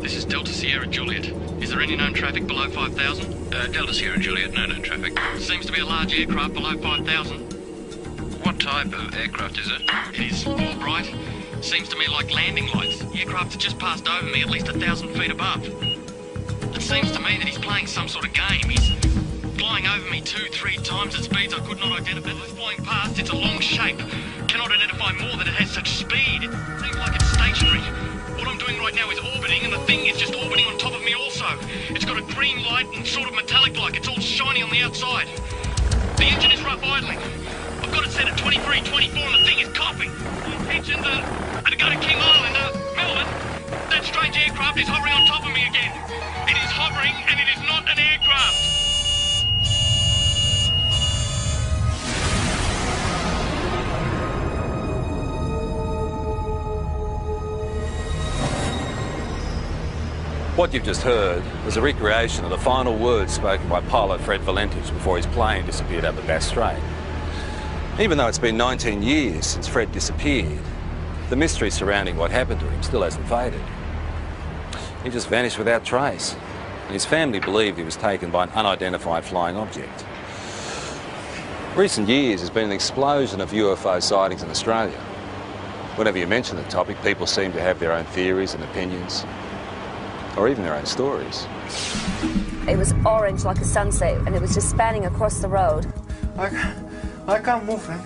This is Delta Sierra Juliet. Is there any known traffic below 5,000? Delta Sierra Juliet, no known traffic. Seems to be a large aircraft below 5,000. What type of aircraft is it? It is all bright. Seems to me like landing lights. The aircraft has just passed over me at least 1,000 feet above. It seems to me that he's playing some sort of game. He's flying over me 2-3 times at speeds I could not identify. It's flying past, it's a long shape. Cannot identify more that it has such speed. It seems like it's stationary. What I'm doing right now is orbiting, and the thing is just orbiting on top of me also. It's got a green light and sort of metallic-like. It's all shiny on the outside. The engine is rough idling. I've got it set at 23, 24, and the thing is coughing. Attention to go to King Island, Melbourne. That strange aircraft is hovering on top of me again. It is hovering, and it is not an aircraft. What you've just heard was a recreation of the final words spoken by pilot Fred Valentich before his plane disappeared over Bass Strait. Even though it's been 19 years since Fred disappeared, the mystery surrounding what happened to him still hasn't faded. He just vanished without trace, and his family believed he was taken by an unidentified flying object. Recent years has been an explosion of UFO sightings in Australia. Whenever you mention the topic, people seem to have their own theories and opinions, or even their own stories. It was orange like a sunset, and it was just spanning across the road. I can't move, man.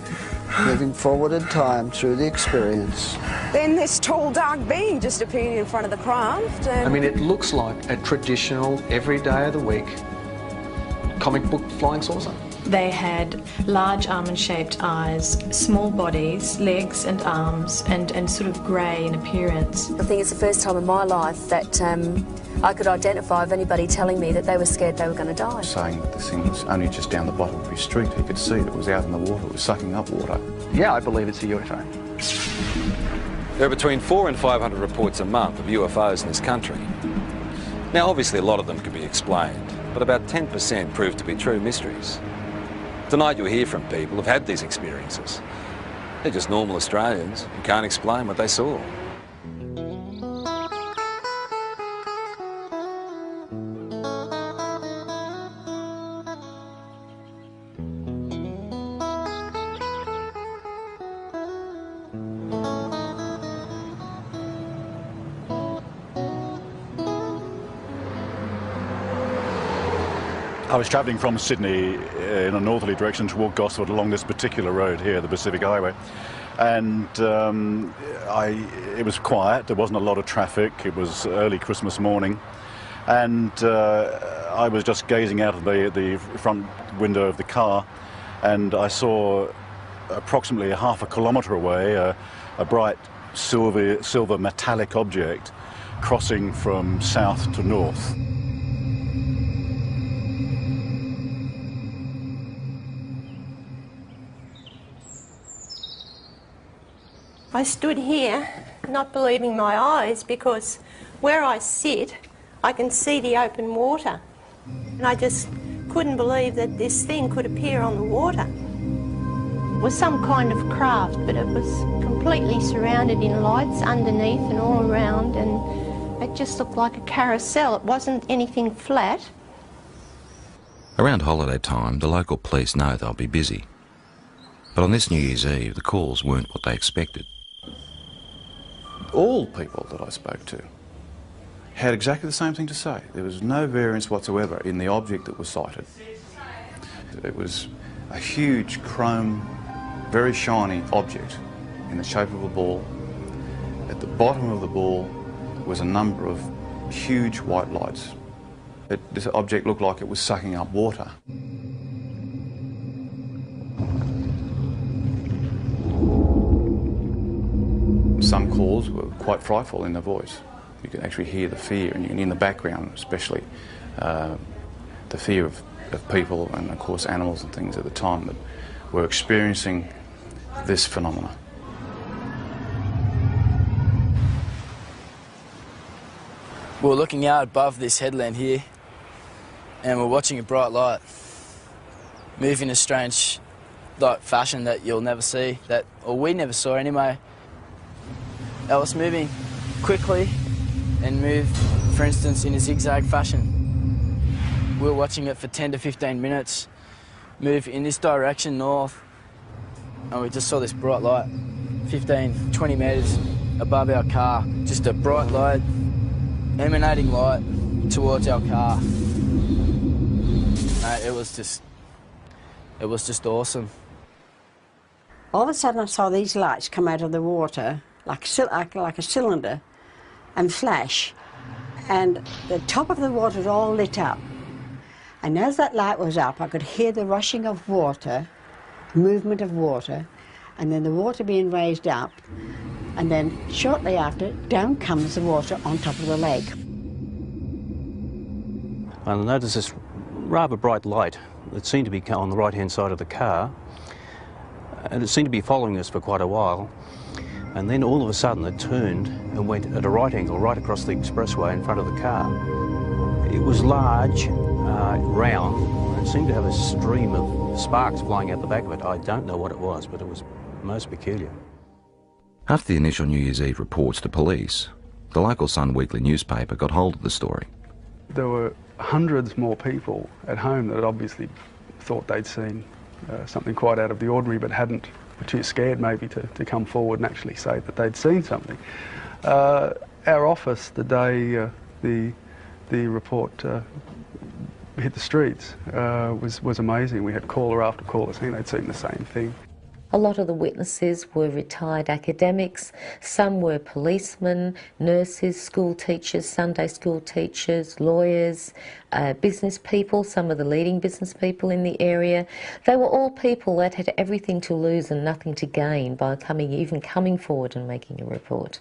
Moving forward in time through the experience. Then this tall, dark being just appeared in front of the craft. I mean, it looks like a traditional, every day of the week, comic book flying saucer. They had large almond-shaped eyes, small bodies, legs and arms, and sort of grey in appearance. I think it's the first time in my life that I could identify of anybody telling me that they were scared they were going to die. Saying that this thing was only just down the bottom of his street. He could see it was out in the water. It was sucking up water. Yeah, I believe it's a UFO. There are between 400 and 500 reports a month of UFOs in this country. Now, obviously, a lot of them can be explained, but about 10% prove to be true mysteries. Tonight you'll hear from people who've had these experiences. They're just normal Australians who can't explain what they saw. I was travelling from Sydney in a northerly direction toward Gosford along this particular road here, the Pacific Highway, and it was quiet. There wasn't a lot of traffic. It was early Christmas morning, and I was just gazing out of the front window of the car, and I saw approximately half a kilometre away a bright silver metallic object crossing from south to north. I stood here not believing my eyes, because where I sit I can see the open water, and I just couldn't believe that this thing could appear on the water. It was some kind of craft, but it was completely surrounded in lights underneath and all around, and it just looked like a carousel. It wasn't anything flat. Around holiday time, the local police know they'll be busy. But on this New Year's Eve, the calls weren't what they expected. All people that I spoke to had exactly the same thing to say. There was no variance whatsoever in the object that was sighted. It was a huge chrome, very shiny object in the shape of a ball. At the bottom of the ball was a number of huge white lights. This object looked like it was sucking up water. Some calls were quite frightful in their voice. You could actually hear the fear, and in the background especially, the fear of people and of course animals and things at the time that were experiencing this phenomena. We're looking out above this headland here, and we're watching a bright light move in a strange fashion that you'll never see, or we never saw anyway. It was moving quickly and moved for instance, in a zigzag fashion. We were watching it for 10 to 15 minutes, move in this direction north, and we just saw this bright light, 15, 20 metres above our car. Just a bright light, emanating light towards our car. It was just awesome. All of a sudden I saw these lights come out of the water, like a cylinder, and flash. And the top of the water was all lit up. And as that light was up, I could hear the rushing of water, movement of water, and then the water being raised up. And then shortly after, down comes the water on top of the lake. I noticed this rather bright light that seemed to be on the right-hand side of the car, and it seemed to be following us for quite a while. And then all of a sudden it turned and went at a right angle right across the expressway in front of the car. It was large, round, and it seemed to have a stream of sparks flying out the back of it. I don't know what it was, but it was most peculiar. After the initial New Year's Eve reports to police, the local Sun Weekly newspaper got hold of the story. There were hundreds more people at home that had obviously thought they'd seen something quite out of the ordinary, but were too scared maybe to come forward and actually say that they'd seen something. Our office, the day the report hit the streets, was amazing. We had caller after caller saying they'd seen the same thing. A lot of the witnesses were retired academics, some were policemen, nurses, school teachers, Sunday school teachers, lawyers, business people, some of the leading business people in the area. They were all people that had everything to lose and nothing to gain by even coming forward and making a report.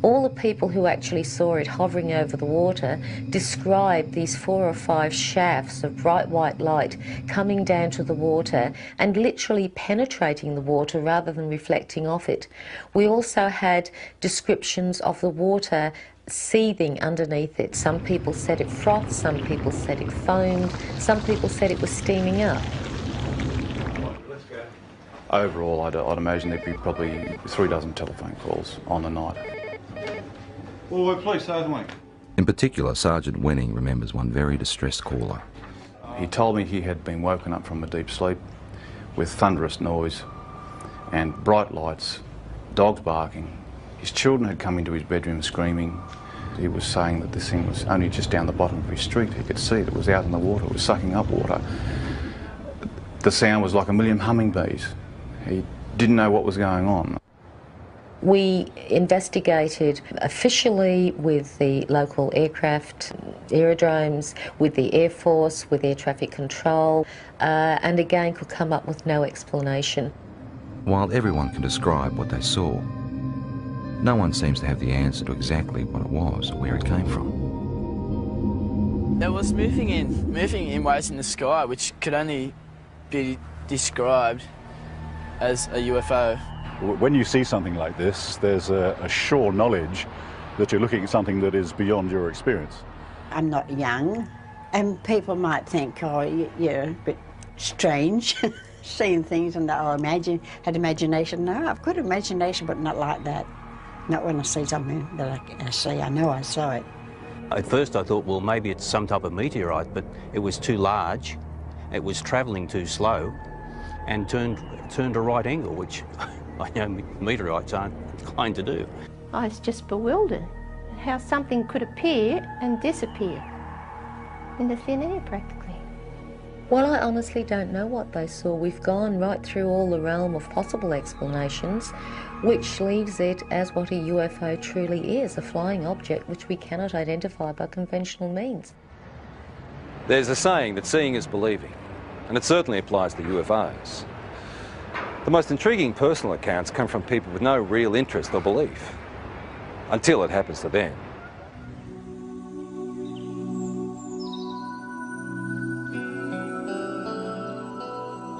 All the people who actually saw it hovering over the water described these 4 or 5 shafts of bright white light coming down to the water and literally penetrating the water rather than reflecting off it. We also had descriptions of the water seething underneath it. Some people said it frothed, some people said it foamed, some people said it was steaming up. Overall, I'd imagine there'd be probably 3 dozen telephone calls on the night. Well, please, Sergeant Wenning. In particular, Sergeant Wenning remembers one very distressed caller. He told me he had been woken up from a deep sleep with thunderous noise and bright lights, dogs barking. His children had come into his bedroom screaming. He was saying that this thing was only just down the bottom of his street. He could see it was out in the water, it was sucking up water. The sound was like a million hummingbees. He didn't know what was going on. We investigated officially with the local aircraft, aerodromes, with the Air Force, with air traffic control, and again could come up with no explanation. While everyone can describe what they saw, no one seems to have the answer to exactly what it was or where it came from. There was moving in waves in the sky which could only be described as a UFO. When you see something like this, there's a sure knowledge that you're looking at something that is beyond your experience. I'm not young, and people might think, oh, you're a bit strange, seeing things and had imagination. No, I've got imagination, but not like that. Not when I see something that I see. I know I saw it. At first I thought, well, maybe it's some type of meteorite, but it was too large, it was travelling too slow, and turned a right angle, which I know meteorites aren't inclined to do. I was just bewildered how something could appear and disappear in the thin air practically. Well, I honestly don't know what they saw. We've gone right through all the realm of possible explanations, which leaves it as what a UFO truly is, a flying object which we cannot identify by conventional means. There's a saying that seeing is believing, and it certainly applies to UFOs. The most intriguing personal accounts come from people with no real interest or belief, until it happens to them.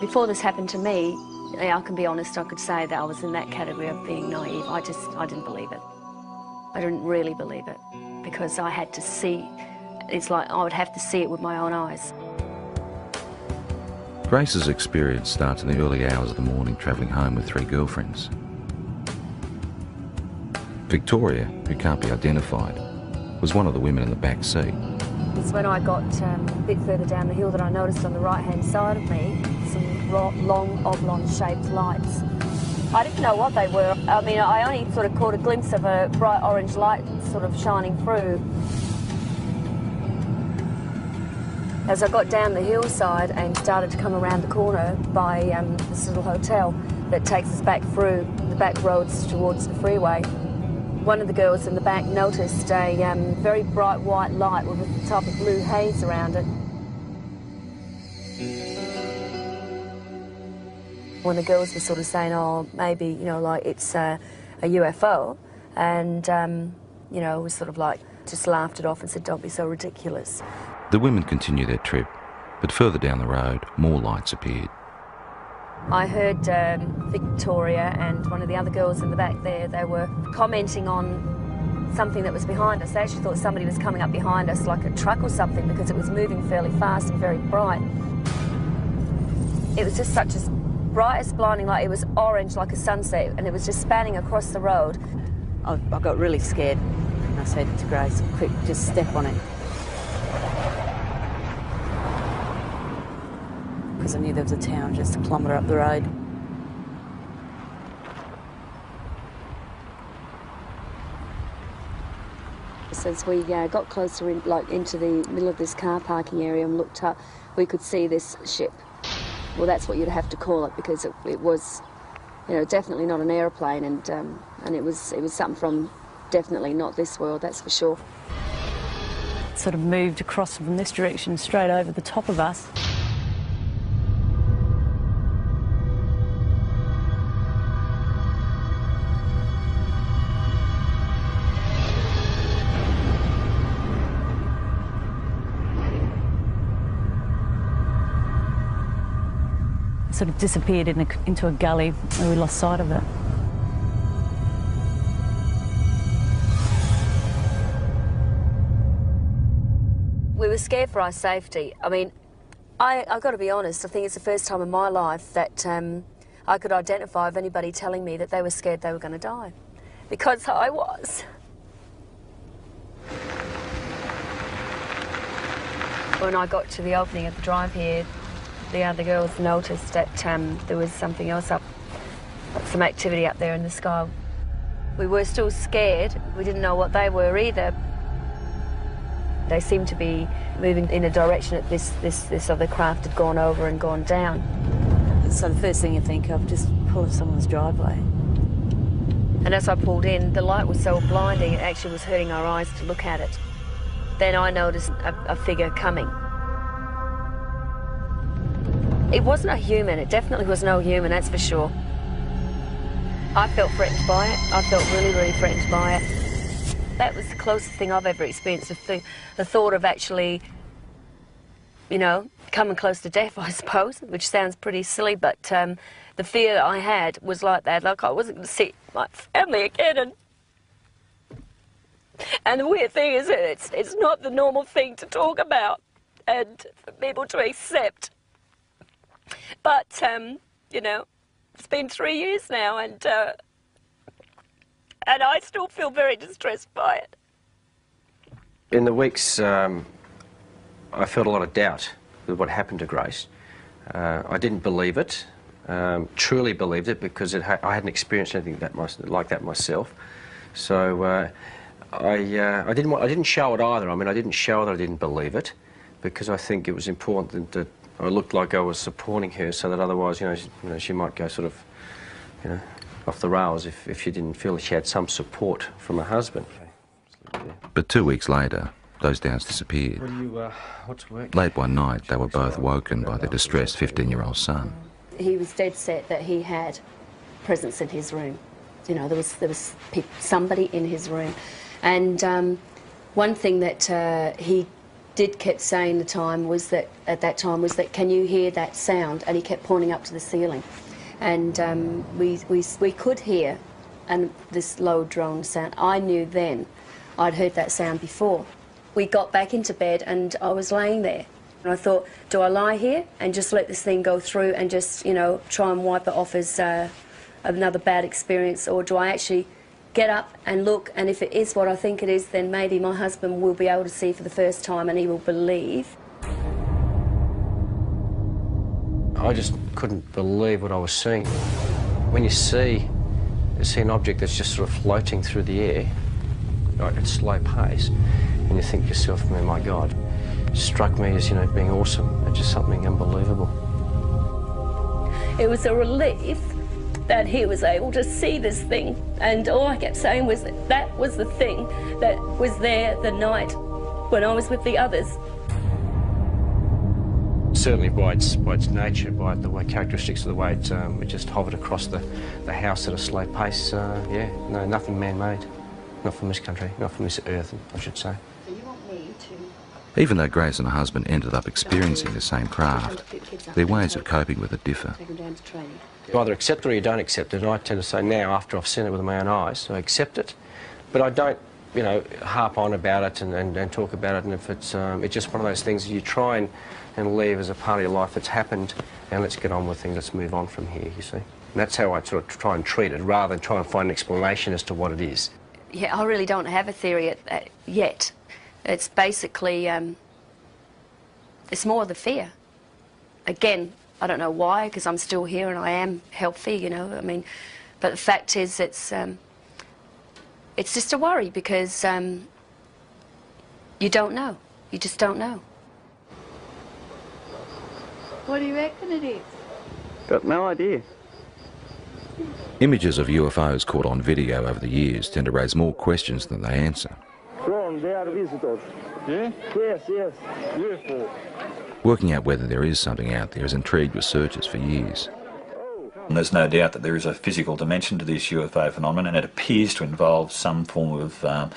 Before this happened to me, I can be honest, I could say that I was in that category of being naive. I didn't believe it. I didn't really believe it, because I had to see, it's like I would have to see it with my own eyes. Grace's experience starts in the early hours of the morning travelling home with 3 girlfriends. Victoria, who can't be identified, was one of the women in the back seat. It's when I got a bit further down the hill that I noticed on the right-hand side of me some long oblong-shaped lights. I didn't know what they were. I mean, I only sort of caught a glimpse of a bright orange light sort of shining through. As I got down the hillside and started to come around the corner by this little hotel that takes us back through the back roads towards the freeway, one of the girls in the back noticed a very bright white light with a type of blue haze around it. When the girls were sort of saying, oh, maybe, you know, like it's a UFO, and, you know, was sort of like just laughed it off and said, don't be so ridiculous. The women continued their trip, but further down the road, more lights appeared. I heard Victoria and one of the other girls in the back there, they were commenting on something that was behind us. They actually thought somebody was coming up behind us, like a truck or something, because it was moving fairly fast and very bright. It was just such a bright as blinding light. It was orange like a sunset, and it was just spanning across the road. I got really scared, and I said to Grace, quick, just step on it. Because I knew there was a town just a kilometre up the road. As we got closer into the middle of this car parking area and looked up, we could see this ship. Well, that's what you'd have to call it, because it was, you know, definitely not an aeroplane, and it was something from definitely not this world, that's for sure. It sort of moved across from this direction straight over the top of us. Sort of disappeared into a gully where we lost sight of it. We were scared for our safety. I mean, I've got to be honest, I think it's the first time in my life that I could identify of anybody telling me that they were scared they were going to die. Because I was. When I got to the opening of the drive here, the other girls noticed that there was something else up, some activity up there in the sky. We were still scared. We didn't know what they were either. They seemed to be moving in a direction that this other craft had gone over and gone down. So the first thing you think of, just pull in someone's driveway. And as I pulled in, the light was so blinding, it actually was hurting our eyes to look at it. Then I noticed a figure coming. It wasn't a human, it definitely was no human, that's for sure. I felt threatened by it, I felt really, really threatened by it. That was the closest thing I've ever experienced, the thought of actually, you know, coming close to death, I suppose, which sounds pretty silly, but the fear I had was like that, like I wasn't going to see my family again. And the weird thing is that it's not the normal thing to talk about and for people to accept. But, you know, it's been 3 years now, and I still feel very distressed by it. In the weeks, I felt a lot of doubt with what happened to Grace. I didn't believe it, truly believed it, because I hadn't experienced anything like that myself. So I didn't show it either. I mean, I didn't show that I didn't believe it, because I think it was important that I looked like I was supporting her, so that otherwise, you know, she might go sort of, you know, off the rails if she didn't feel she had some support from her husband. But 2 weeks later, those doubts disappeared. What's work? Late one night, they were both woken by their distressed 15-year-old son. He was dead set that he had presence in his room. You know, there was somebody in his room. And one thing that he kept saying at that time was that, can you hear that sound? And he kept pointing up to the ceiling. And we could hear this low drone sound. I knew then I'd heard that sound before. We got back into bed and I was laying there. And I thought, do I lie here and just let this thing go through and just, you know, try and wipe it off as another bad experience, or do I actually get up and look, and if it is what I think it is, then maybe my husband will be able to see for the first time and he will believe. I just couldn't believe what I was seeing. When you see an object that's just sort of floating through the air, right, at slow pace, and you think to yourself, oh my God, it struck me as, you know, being awesome, and just something unbelievable. It was a relief that he was able to see this thing, and all I kept saying was that was the thing that was there the night when I was with the others. Certainly by its nature, by the way, characteristics of the way it just hovered across the house at a slow pace, yeah, no, nothing man-made. Not from this country, not from this earth, I should say. So you want me Even though Grace and her husband ended up experiencing the same craft, their ways of coping with it differ. You either accept it or you don't accept it, and I tend to say now, after I've seen it with my own eyes, I accept it, but I don't, you know, harp on about it and talk about it, and if it's just one of those things you try and leave as a part of your life that's happened, and let's get on with things, let's move on from here, you see. And that's how I sort of try and treat it, rather than try and find an explanation as to what it is. Yeah, I really don't have a theory yet. It's basically, it's more the fear. Again, I don't know why, because I'm still here and I am healthy, you know, I mean, but the fact is it's just a worry because you don't know. You just don't know. What do you reckon it is? Got no idea. Images of UFOs caught on video over the years tend to raise more questions than they answer. Ron, they are visitors. Yeah? Yes, yes. UFO. Working out whether there is something out there has intrigued researchers for years. And there's no doubt that there is a physical dimension to this UFO phenomenon, and it appears to involve some form of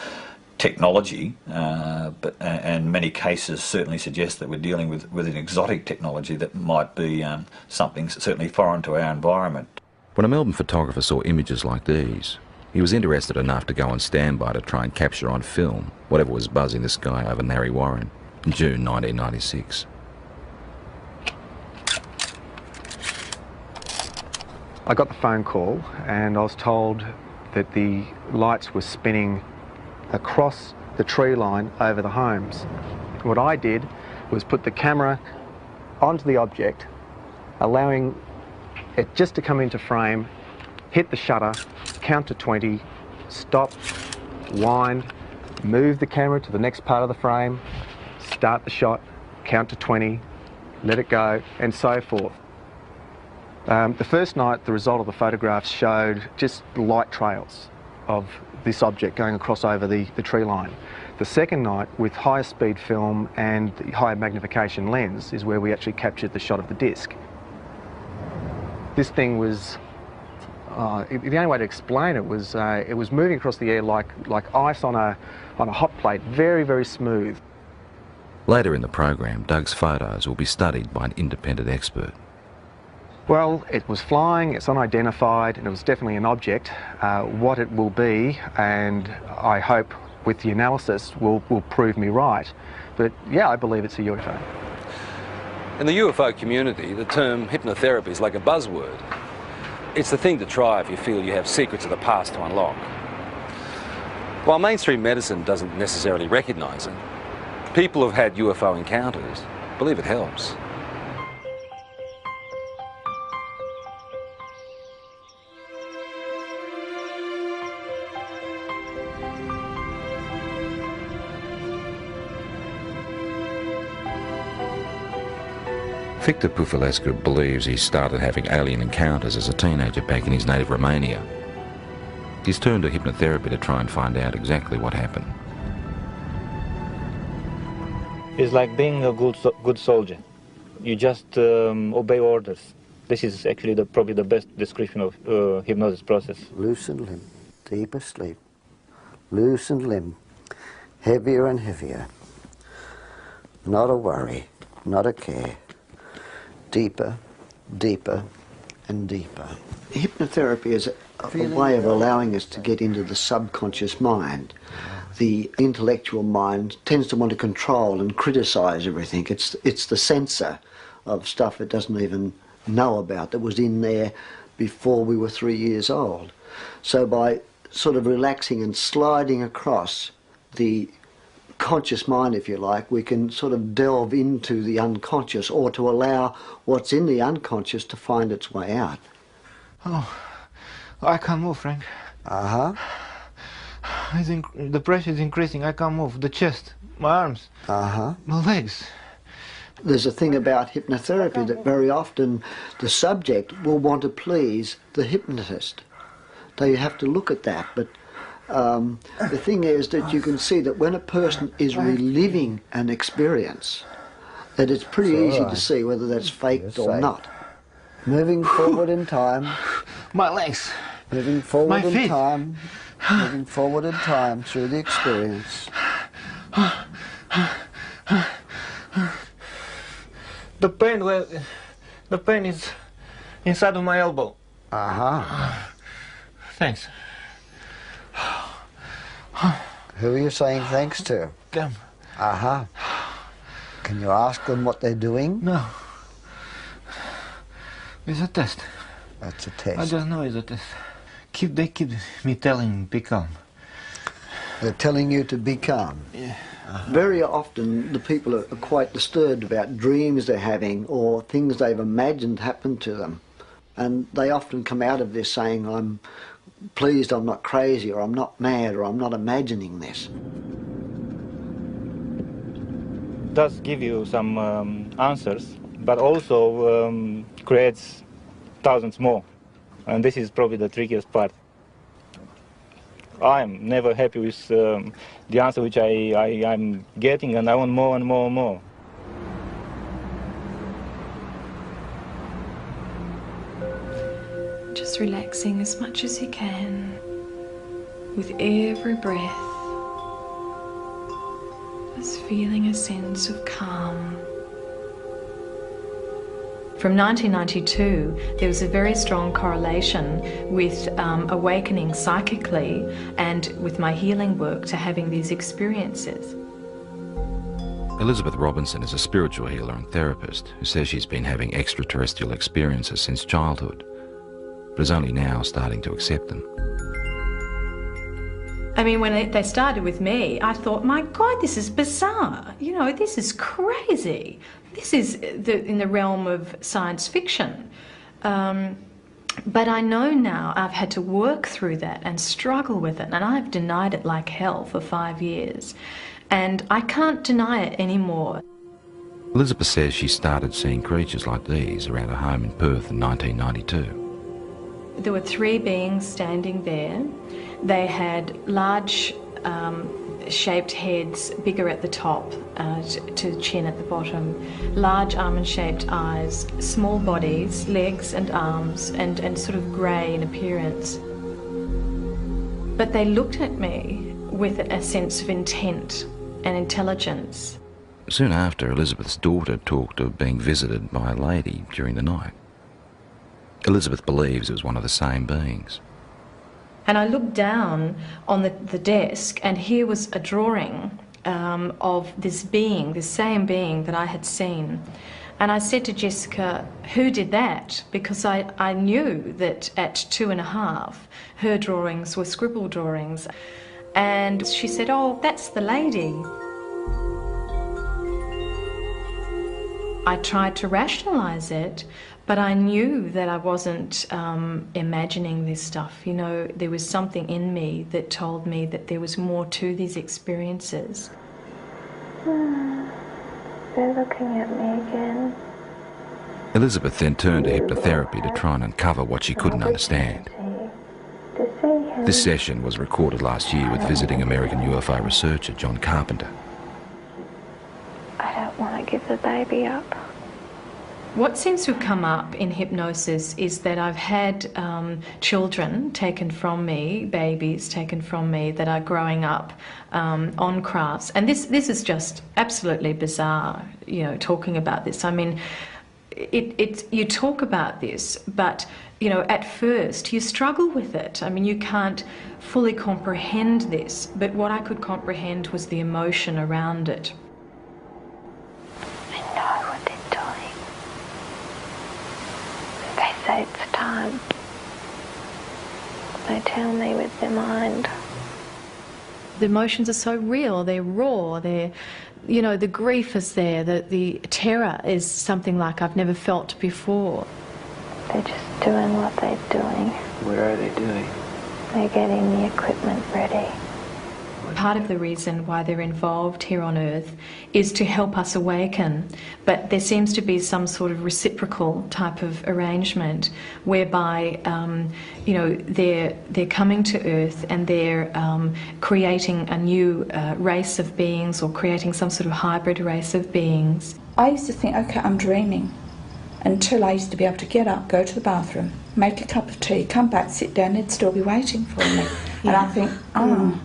technology, and many cases certainly suggest that we're dealing with an exotic technology that might be something certainly foreign to our environment. When a Melbourne photographer saw images like these, he was interested enough to go on standby to try and capture on film whatever was buzzing the sky over Narre Warren in June 1996. I got the phone call and I was told that the lights were spinning across the tree line over the homes. What I did was put the camera onto the object, allowing it just to come into frame, hit the shutter, count to 20, stop, wind, move the camera to the next part of the frame, start the shot, count to 20, let it go, and so forth. The first night, the result of the photographs showed just light trails of this object going across over the tree line. The second night, with higher speed film and the higher magnification lens, is where we actually captured the shot of the disc. This thing was, the only way to explain it was moving across the air like ice on a hot plate, very, very smooth. Later in the program, Doug's photos will be studied by an independent expert. Well, it was flying, it's unidentified, and it was definitely an object. What it will be, and I hope with the analysis will prove me right. But yeah, I believe it's a UFO. In the UFO community, the term hypnotherapy is like a buzzword. It's the thing to try if you feel you have secrets of the past to unlock. While mainstream medicine doesn't necessarily recognise it, people who've had UFO encounters believe it helps. Victor Pufulescu believes he started having alien encounters as a teenager back in his native Romania. He's turned to hypnotherapy to try and find out exactly what happened. It's like being a good soldier. You just obey orders. This is actually probably the best description of hypnosis process. Loosened limb, deeper sleep. Loosened limb, heavier and heavier. Not a worry, not a care. Deeper, deeper, and deeper. Hypnotherapy is a way of allowing us to get into the subconscious mind. The intellectual mind tends to want to control and criticise everything. It's the censor of stuff it doesn't even know about that was in there before we were 3 years old. So by sort of relaxing and sliding across the conscious mind, if you like, we can sort of delve into the unconscious, or to allow what's in the unconscious to find its way out. Oh, I can't move, Frank. Uh-huh. The pressure is increasing. I can't move. The chest, my arms, my legs. There's a thing about hypnotherapy that very often the subject will want to please the hypnotist. So you have to look at that. But the thing is that you can see that when a person is reliving an experience, that it's pretty easy to see whether that's faked or not. Moving forward in time. My legs. Moving forward My in feet. time. Moving forward in time through the experience. The pain is inside of my elbow. Thanks. Who are you saying thanks to? Them. Can you ask them what they're doing? No. It's a test. That's a test. I just know it's a test. They keep me telling be calm. They're telling you to be calm. Yeah. Very often the people are quite disturbed about dreams they're having or things they've imagined happen to them. And they often come out of this saying, I'm pleased I'm not crazy, or I'm not mad, or I'm not imagining this. It does give you some answers, but also creates thousands more. And this is probably the trickiest part. I'm never happy with the answer which I'm getting, and I want more and more and more. Just relaxing as much as you can with every breath. Just feeling a sense of calm. From 1992, there was a very strong correlation with awakening psychically and with my healing work to having these experiences. Elizabeth Robinson is a spiritual healer and therapist who says she's been having extraterrestrial experiences since childhood, but is only now starting to accept them. I mean, when they started with me, I thought, my God, this is bizarre. You know, this is crazy. This is in the realm of science fiction. But I know now I've had to work through that and struggle with it, and I've denied it like hell for 5 years. And I can't deny it anymore. Elizabeth says she started seeing creatures like these around her home in Perth in 1992. There were 3 beings standing there. They had large shaped heads, bigger at the top to chin at the bottom, large almond-shaped eyes, small bodies, legs and arms, and sort of grey in appearance. But they looked at me with a sense of intent and intelligence. Soon after, Elizabeth's daughter talked of being visited by a lady during the night. Elizabeth believes it was one of the same beings. And I looked down on the desk, and here was a drawing of this being, this same being that I had seen. And I said to Jessica, who did that? Because I knew that at 2.5, her drawings were scribble drawings. And she said, oh, that's the lady. I tried to rationalise it, but I knew that I wasn't imagining this stuff. You know, there was something in me that told me that there was more to these experiences. They're looking at me again. Elizabeth then turned to hypnotherapy to try and uncover what she couldn't understand. This session was recorded last year with visiting American UFO researcher John Carpenter. I don't want to give the baby up. What seems to have come up in hypnosis is that I've had children taken from me, babies taken from me that are growing up on crafts. And this is just absolutely bizarre, you know, talking about this. I mean, you talk about this, but, you know, at first you struggle with it. I mean, you can't fully comprehend this, but what I could comprehend was the emotion around it. I know what they're doing. They say it's time. they tell me with their mind. The emotions are so real, they're raw, you know, the grief is there, the terror is something like I've never felt before. They're just doing what they're doing. What are they doing? They're getting the equipment ready. Part of the reason why they're involved here on Earth is to help us awaken, but there seems to be some sort of reciprocal type of arrangement whereby, you know, they're coming to Earth and they're creating a new race of beings, or creating some sort of hybrid race of beings. I used to think, okay, I'm dreaming, until I used to be able to get up, go to the bathroom, make a cup of tea, come back, sit down, they'd still be waiting for me. And I think, oh.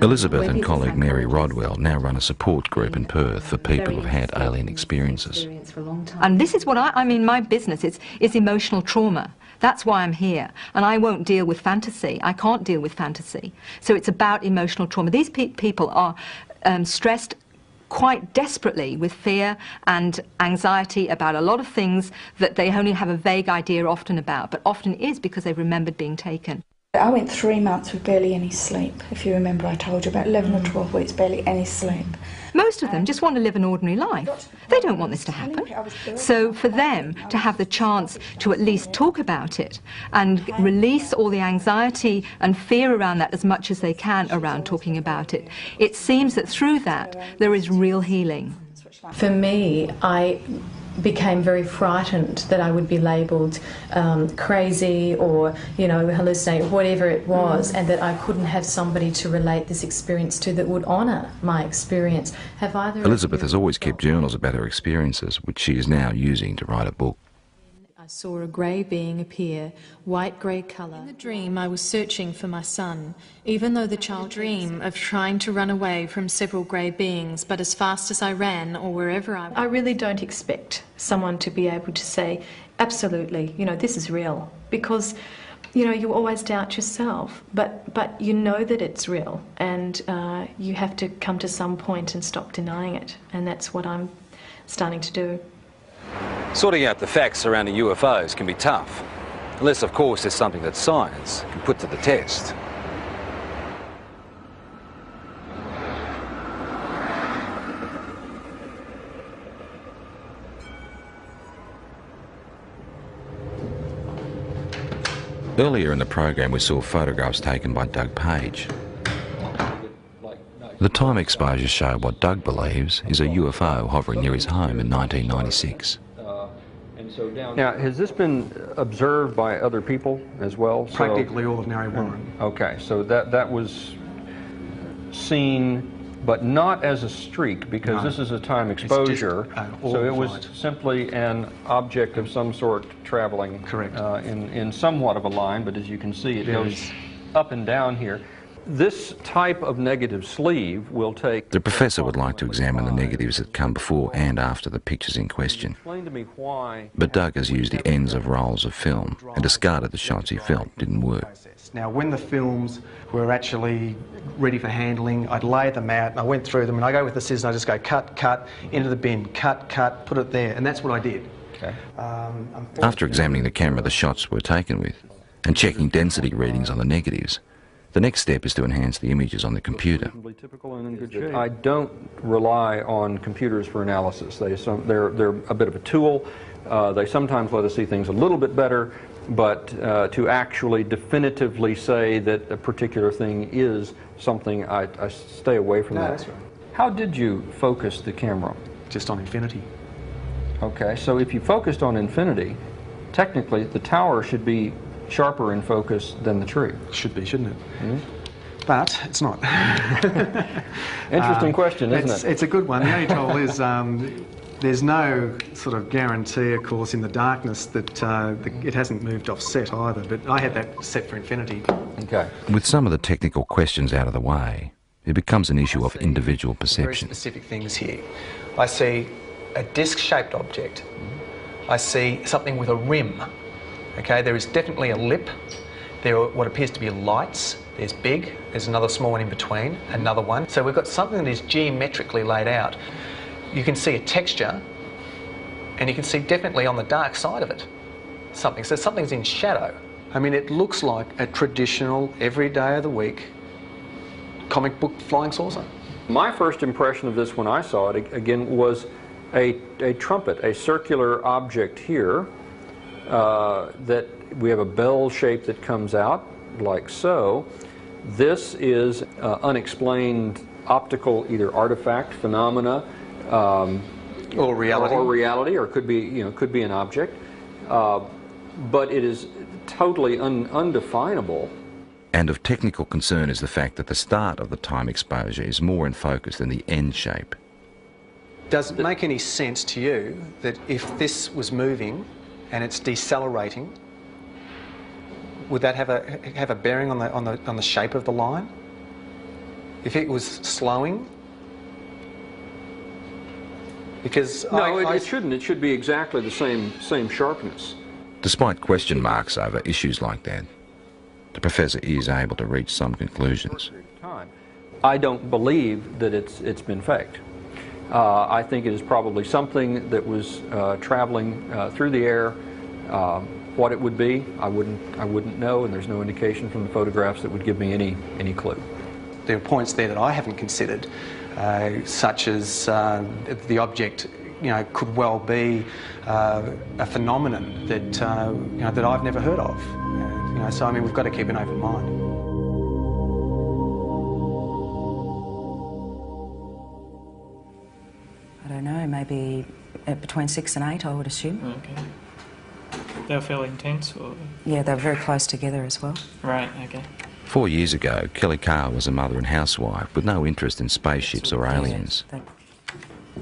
Elizabeth and colleague Mary Rodwell now run a support group in Perth for people who've had alien experiences. And this is what I mean, my business is emotional trauma. That's why I'm here. And I won't deal with fantasy. I can't deal with fantasy. So it's about emotional trauma. These people are stressed quite desperately with fear and anxiety about a lot of things that they only have a vague idea often about, but often is because they've remembered being taken. I went 3 months with barely any sleep. If you remember, I told you about 11 or 12 weeks, barely any sleep. Most of them just want to live an ordinary life. They don't want this to happen. So for them to have the chance to at least talk about it and release all the anxiety and fear around that as much as they can around talking about it, it seems that through that there is real healing. For me, I became very frightened that I would be labelled crazy or, you know, hallucinate, whatever it was, and that I couldn't have somebody to relate this experience to that would honour my experience. Have either Elizabeth has always kept journals about her experiences, which she is now using to write a book. I saw a grey being appear, white-grey colour. In the dream, I was searching for my son, even though the child dream of trying to run away from several grey beings, but as fast as I ran or wherever I really don't expect someone to be able to say, absolutely, you know, this is real, because, you know, you always doubt yourself, but you know that it's real, and you have to come to some point and stop denying it, and that's what I'm starting to do. Sorting out the facts surrounding UFOs can be tough, unless of course there's something that science can put to the test. Earlier in the program we saw photographs taken by Doug Page. The time exposures show what Doug believes is a UFO hovering near his home in 1996. Now, has this been observed by other people as well? Practically all of Narre Warren. Okay, so that was seen, but not as a streak, because this is a time exposure. So it was simply an object of some sort traveling. Correct. In somewhat of a line, but as you can see, it goes up and down here. This type of negative sleeve will take... The professor would like to examine the negatives that come before and after the pictures in question. Explain to me why... But Doug has used the ends of rolls of film and discarded the shots he felt didn't work. Now, when the films were actually ready for handling, I'd lay them out and I went through them and I go with the scissors and I just go cut, cut, into the bin, cut, cut, put it there, and that's what I did. Okay. After examining the camera the shots were taken with and checking density readings on the negatives, the next step is to enhance the images on the computer. I don't rely on computers for analysis. They're a bit of a tool. They sometimes let us see things a little bit better, but to actually definitively say that a particular thing is something, I stay away from that. That's right. How did you focus the camera? Just on infinity. Okay, so if you focused on infinity, technically the tower should be sharper in focus than the tree. Should be, shouldn't it? Mm-hmm. But it's not. Interesting question, isn't it? It's a good one. The only trouble is there's no sort of guarantee, of course, in the darkness that it hasn't moved off set either, but I had that set for infinity. Okay. With some of the technical questions out of the way, it becomes an issue of individual perception. Very specific things here. I see a disc-shaped object. I see something with a rim. Okay, there is definitely a lip. There are what appears to be lights. There's big, there's another small one in between, another one. So we've got something that is geometrically laid out. You can see a texture, and you can see definitely on the dark side of it something. So something's in shadow. I mean, it looks like a traditional, every day of the week, comic book flying saucer. My first impression of this when I saw it, again, was a trumpet, a circular object here that we have a bell shape that comes out, like so. This is unexplained optical either artifact, phenomena, or reality, or could be, could be an object. But it is totally undefinable. And of technical concern is the fact that the start of the time exposure is more in focus than the end shape. Does it make any sense to you that if this was moving and it's decelerating, would that have a bearing on the shape of the line? If it was slowing? Because no, it shouldn't. It should be exactly the same sharpness. Despite question marks over issues like that, the professor is able to reach some conclusions. I don't believe that it's been faked. I think it is probably something that was traveling through the air. What it would be, I wouldn't know, and there's no indication from the photographs that would give me any clue. There are points there that I haven't considered, such as the object, could well be a phenomenon that that I've never heard of. So I mean, we've got to keep an open mind. I don't know, maybe between 6 and 8, I would assume. Okay. They were fairly intense, or? Yeah, they were very close together as well. Right, okay. 4 years ago, Kelly Carr was a mother and housewife with no interest in spaceships or aliens.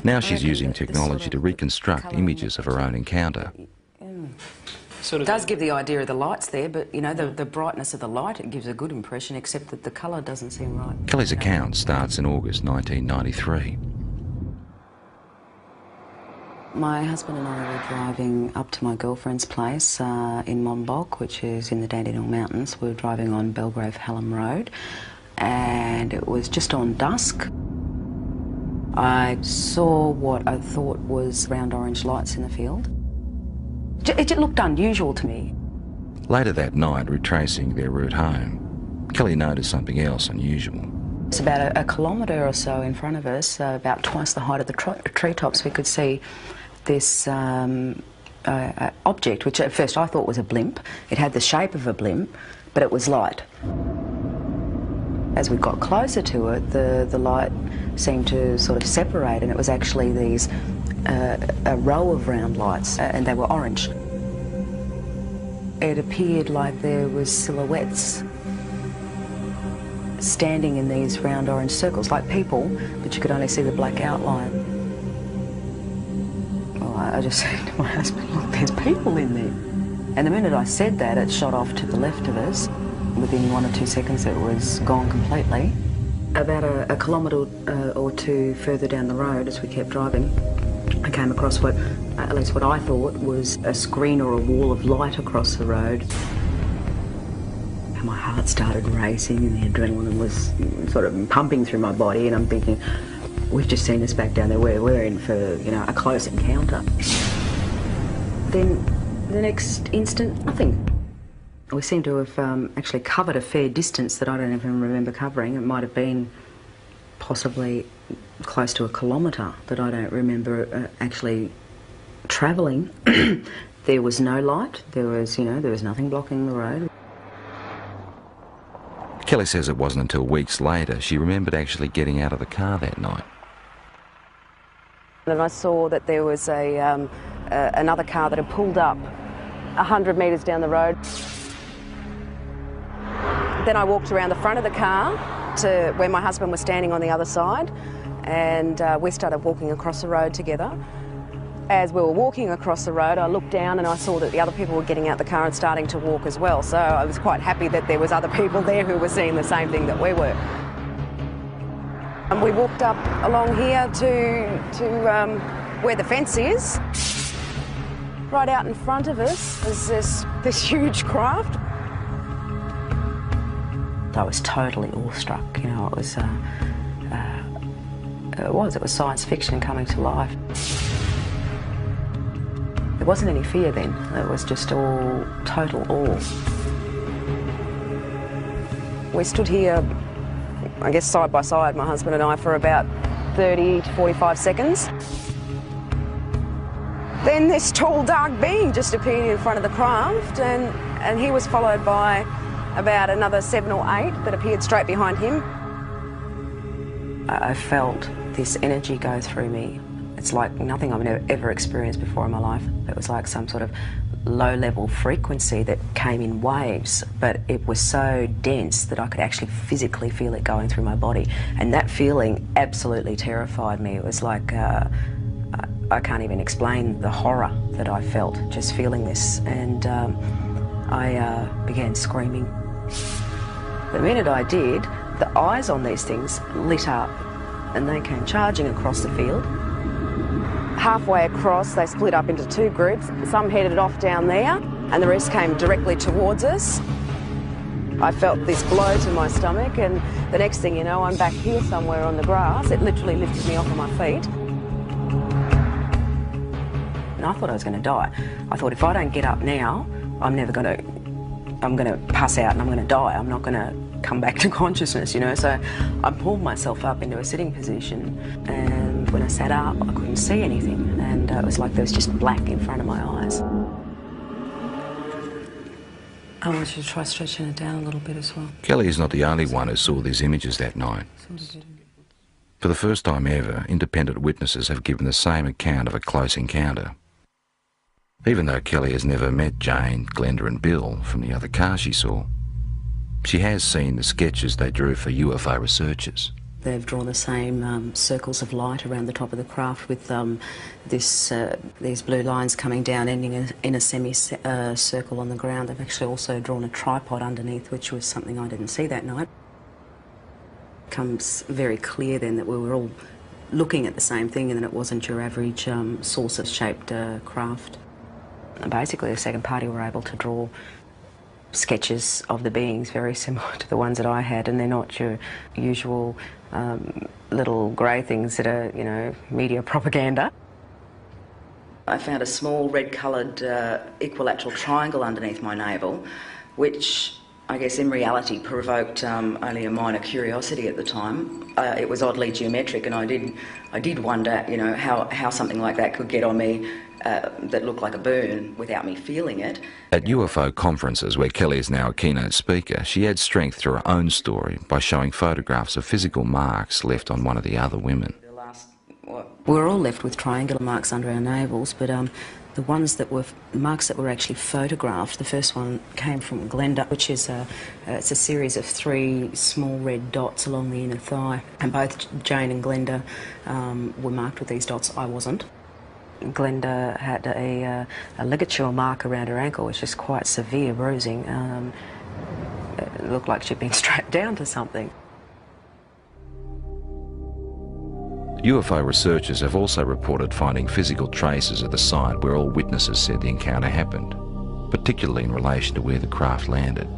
Now she's using technology to reconstruct images of her own encounter. It does give the idea of the lights there, but the brightness of the light, it gives a good impression, except that the colour doesn't seem right. Kelly's account starts in August 1993. My husband and I were driving up to my girlfriend's place in Monbulk, which is in the Dandenong Mountains. We were driving on Belgrave Hallam Road, and it was just on dusk. I saw what I thought was round orange lights in the field. It looked unusual to me. Later that night, retracing their route home, Kelly noticed something else unusual. It's about a kilometre or so in front of us, about twice the height of the treetops. We could see this object, which at first I thought was a blimp. It had the shape of a blimp, but it was light. As we got closer to it, the light seemed to sort of separate, and it was actually these a row of round lights, and they were orange. It appeared like there was silhouettes standing in these round orange circles, like people, but you could only see the black outline. Well, I just said to my husband, look, there's people in there. And the minute I said that, it shot off to the left of us. Within 1 or 2 seconds, it was gone completely. About a kilometre or two further down the road, as we kept driving, I came across at least what I thought was a screen or a wall of light across the road. And my heart started racing and the adrenaline was sort of pumping through my body, and I'm thinking, we've just seen us back down there, we're in for, a close encounter. Then the next instant, nothing. We seem to have actually covered a fair distance that I don't even remember covering. It might have been possibly close to a kilometre that I don't remember actually travelling. There was no light. There was nothing blocking the road. Kelly says it wasn't until weeks later she remembered actually getting out of the car that night. Then I saw that there was another car that had pulled up 100 metres down the road. Then I walked around the front of the car to where my husband was standing on the other side, and we started walking across the road together. As we were walking across the road, I looked down and I saw that the other people were getting out the car and starting to walk as well. So I was quite happy that there was other people there who were seeing the same thing that we were. And we walked up along here to where the fence is. Right out in front of us is this huge craft. I was totally awestruck, it was science fiction coming to life. There wasn't any fear then, it was just all total awe. We stood here, I guess side by side, my husband and I, for about 30 to 45 seconds. Then this tall, dark being just appeared in front of the craft, and he was followed by about another 7 or 8 that appeared straight behind him. I felt this energy go through me. It's like nothing I've ever experienced before in my life. It was like some sort of low-level frequency that came in waves, but it was so dense that I could actually physically feel it going through my body. And that feeling absolutely terrified me. It was like, I can't even explain the horror that I felt just feeling this. And I began screaming. The minute I did, the eyes on these things lit up and they came charging across the field. Halfway across, they split up into 2 groups. Some headed off down there and the rest came directly towards us. I felt this blow to my stomach, and the next thing you know, I'm back here somewhere on the grass. It literally lifted me off of my feet. And I thought I was going to die. I thought if I don't get up now, I'm going to pass out and I'm going to die. I'm not going to come back to consciousness, you know. So I pulled myself up into a sitting position, and when I sat up, I couldn't see anything, and it was like there was just black in front of my eyes. I want you to try stretching it down a little bit as well. Kelly is not the only one who saw these images that night. For the first time ever, independent witnesses have given the same account of a close encounter. Even though Kelly has never met Jane, Glenda and Bill from the other car she saw, she has seen the sketches they drew for UFO researchers. They've drawn the same circles of light around the top of the craft with these blue lines coming down, ending in a semi-circle on the ground. They've actually also drawn a tripod underneath, which was something I didn't see that night. It becomes very clear then that we were all looking at the same thing and that it wasn't your average saucer-shaped craft. And basically, the second party were able to draw sketches of the beings very similar to the ones that I had, and they're not your usual little grey things that are, you know, media propaganda. I found a small red-coloured equilateral triangle underneath my navel, which I guess in reality provoked only a minor curiosity at the time. It was oddly geometric, and I did wonder, you know, how something like that could get on me that looked like a burn without me feeling it. At UFO conferences, where Kelly is now a keynote speaker, she adds strength to her own story by showing photographs of physical marks left on one of the other women. We're all left with triangular marks under our navels, but the ones that were marks that were actually photographed, the first one came from Glenda, which is it's a series of 3 small red dots along the inner thigh, and both Jane and Glenda were marked with these dots. I wasn't. Glenda had a ligature mark around her ankle, which is quite severe bruising. It looked like she'd been strapped down to something. UFO researchers have also reported finding physical traces at the site where all witnesses said the encounter happened, particularly in relation to where the craft landed.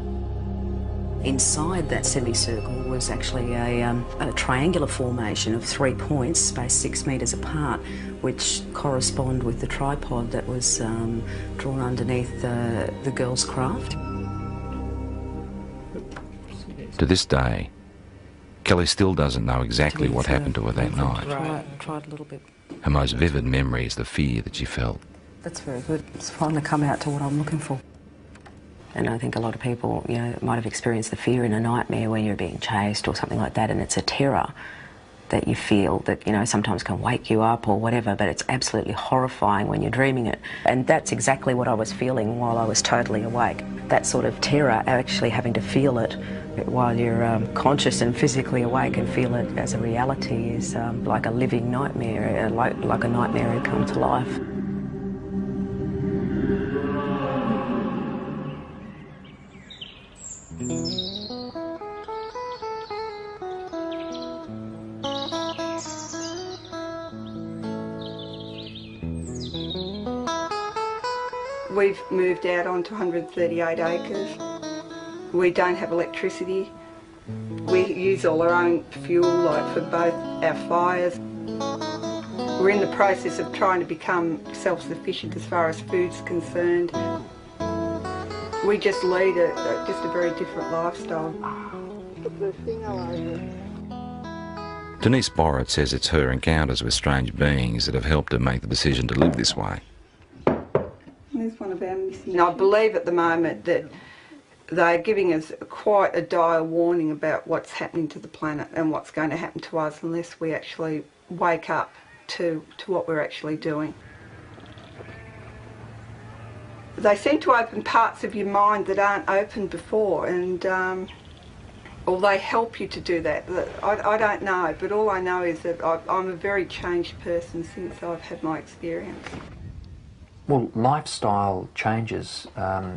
Inside that semicircle was actually a triangular formation of 3 points spaced 6 metres apart, which correspond with the tripod that was drawn underneath the girl's craft. To this day, Kelly still doesn't know exactly what happened to her that night. Tried a little bit. Her most vivid memory is the fear that she felt. That's very good. It's finally come out to what I'm looking for. And I think a lot of people, you know, might have experienced the fear in a nightmare when you're being chased or something like that, and it's a terror that you feel that, you know, sometimes can wake you up or whatever, but it's absolutely horrifying when you're dreaming it. And that's exactly what I was feeling while I was totally awake. That sort of terror, actually having to feel it while you're conscious and physically awake and feel it as a reality, is like a living nightmare, like a nightmare who come to life. We've moved out onto 138 acres. We don't have electricity. We use all our own fuel, like for both our fires. We're in the process of trying to become self-sufficient as far as food's concerned. We just lead just a very different lifestyle. Denise Borrett says it's her encounters with strange beings that have helped her make the decision to live this way. There's one of our missing. I believe at the moment that they're giving us quite a dire warning about what's happening to the planet and what's going to happen to us unless we actually wake up to what we're actually doing. They seem to open parts of your mind that aren't open before, and or they help you to do that. I don't know, but all I know is that I'm a very changed person since I've had my experience. Well, lifestyle changes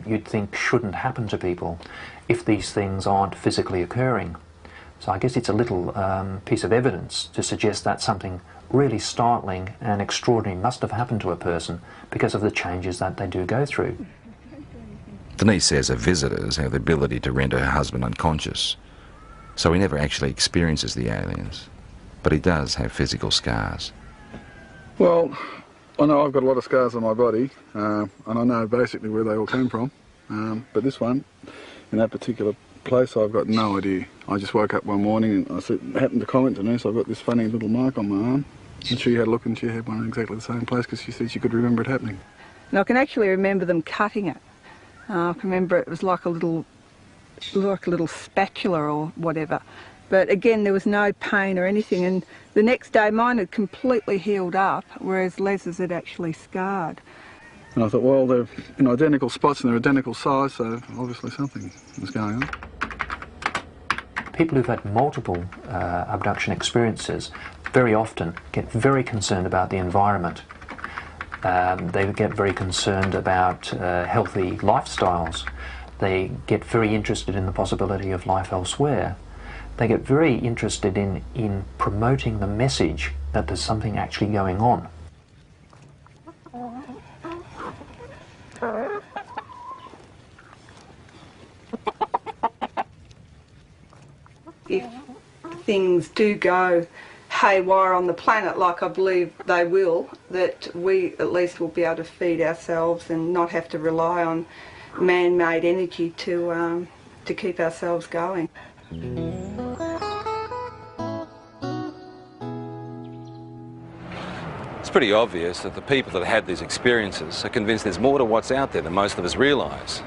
you'd think shouldn't happen to people if these things aren't physically occurring. So I guess it's a little piece of evidence to suggest that something really startling and extraordinary must have happened to a person because of the changes that they do go through. Denise says her visitors have the ability to render her husband unconscious, so he never actually experiences the aliens, but he does have physical scars. Well, I know I've got a lot of scars on my body, and I know basically where they all came from, but this one, in that particular place, I've got no idea. I just woke up one morning and I happened to comment to her, so I've got this funny little mark on my arm, and she had a look and she had one in exactly the same place because she said she could remember it happening. And I can actually remember them cutting it. I can remember it was like a little spatula or whatever. But again, there was no pain or anything, and the next day mine had completely healed up, whereas Les's had actually scarred. And I thought, well, they're in identical spots and they're identical size, so obviously something was going on. People who've had multiple abduction experiences very often get very concerned about the environment. They get very concerned about healthy lifestyles. They get very interested in the possibility of life elsewhere. They get very interested in promoting the message that there's something actually going on. If things do go haywire on the planet, like I believe they will, that we at least will be able to feed ourselves and not have to rely on man-made energy to keep ourselves going. It's pretty obvious that the people that had these experiences are convinced there's more to what's out there than most of us realise.